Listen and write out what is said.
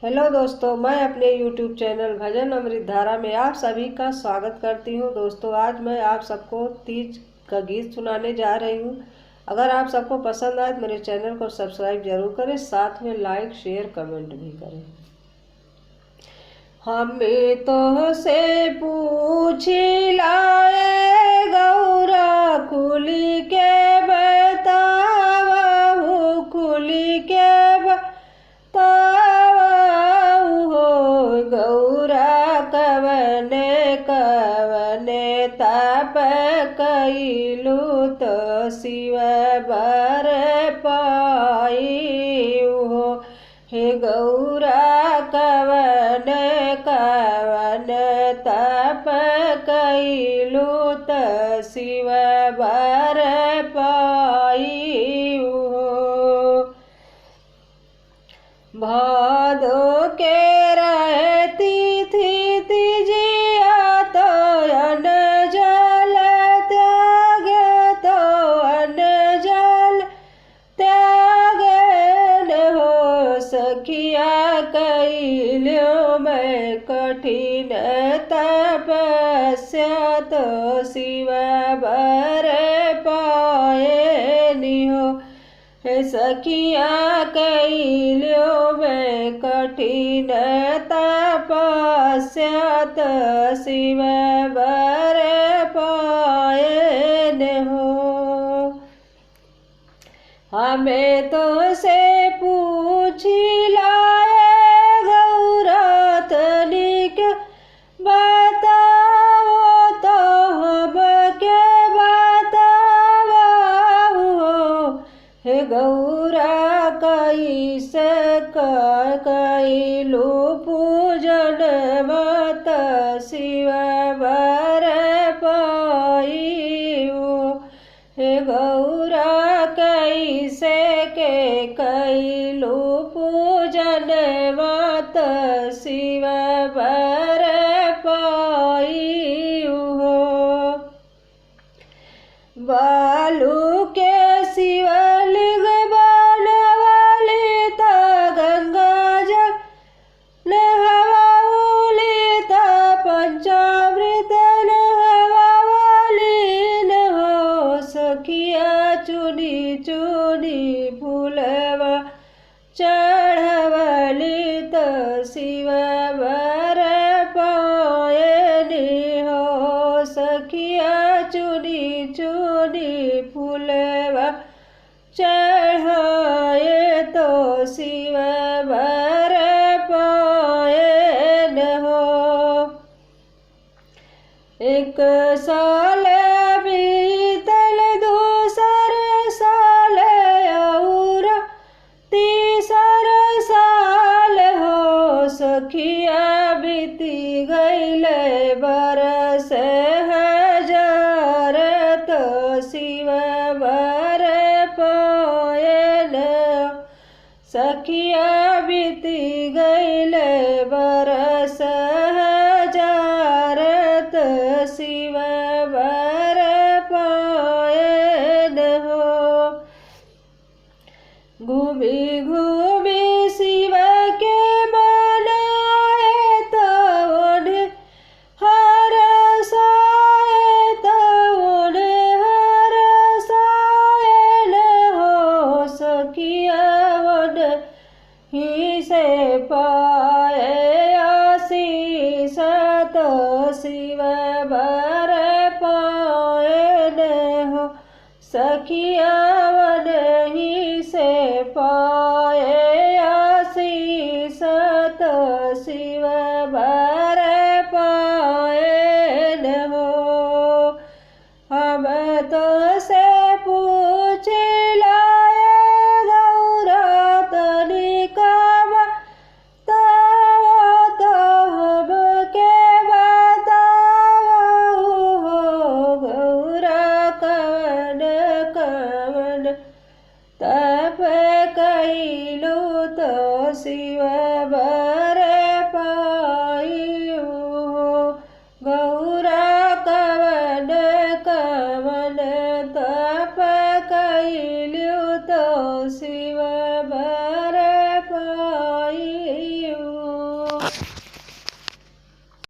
Hello दोस्तों, मैं अपने YouTube चैनल भजन अमृत धारा में आप सभी का स्वागत करती हूं। दोस्तों, आज मैं आप सबको तीज का गीत सुनाने जा रही हूं। अगर आप सबको पसंद आए तो मेरे चैनल को सब्सक्राइब जरूर करें, साथ में लाइक शेयर कमेंट भी करें। हमें तो से पूछी लाए गौरा, खुली के बतावहु, खुली के गौरा कवने कवने ताप कैलू तो शिव बर पाइहु। हे गौरा कवने कवने ताप कैलू तो शिव बर पाइहु। भादो के रहती थी तीजिया, तो अन्न जल त्यागे, तो अन्न जल त्यागे न हो सखिया कैल्यो मैं कठिन तपस्या, तो शिव बर पाए निहो। हे सखिया कैल्यो मैं कठिन तपस्या, तो शिव बर पाए हो। हमें तो से पूछी लाए गौरा, तनिक बताओ तो हम के बताओ। हे गौरा कैसे कैलू पूजन मत शिव बर पाइहु। हे गौरा कैसे के कैलू पूजन मत शिव बर पाइहु। बालू के शिवलिंग बनवली, त गंगा जल नहवाउली, त पंचामृत नहवाउली न हो सखिया। चुनी चुनी फूलवा चढ़वली, त शिव बर पायनी हो सखिया। चुनी चुनी फूलवा चढ़ाए, तो शिव बर पायन हो। एक साल बीतल, दूसर साल और तीसर साल हो सखिया। बीती गईल बरस हजार, तो शिव बर पायन सखिया। बीती गईल बरस हजार, तो शिव बर पायन हो। घूमी घूमी शिव के मनाए, तो उन्हें हरसाए, तो उन्हें हरसाए न हो सखिया। ही से पाए आशीष, तो शिव बर पायन हो सखिया। ही से पाए आशीष, तो शिव बर पायन हो। हम तो से पूछ लाए गौरा, तनिक बताओ तो हम के बताओ। गौरा कवन कवन तप कैलू, तो शिव बर पाइहु। गौरा कवन कवन तप कैलू, तो शिव बर पाइहु। धन्यवाद।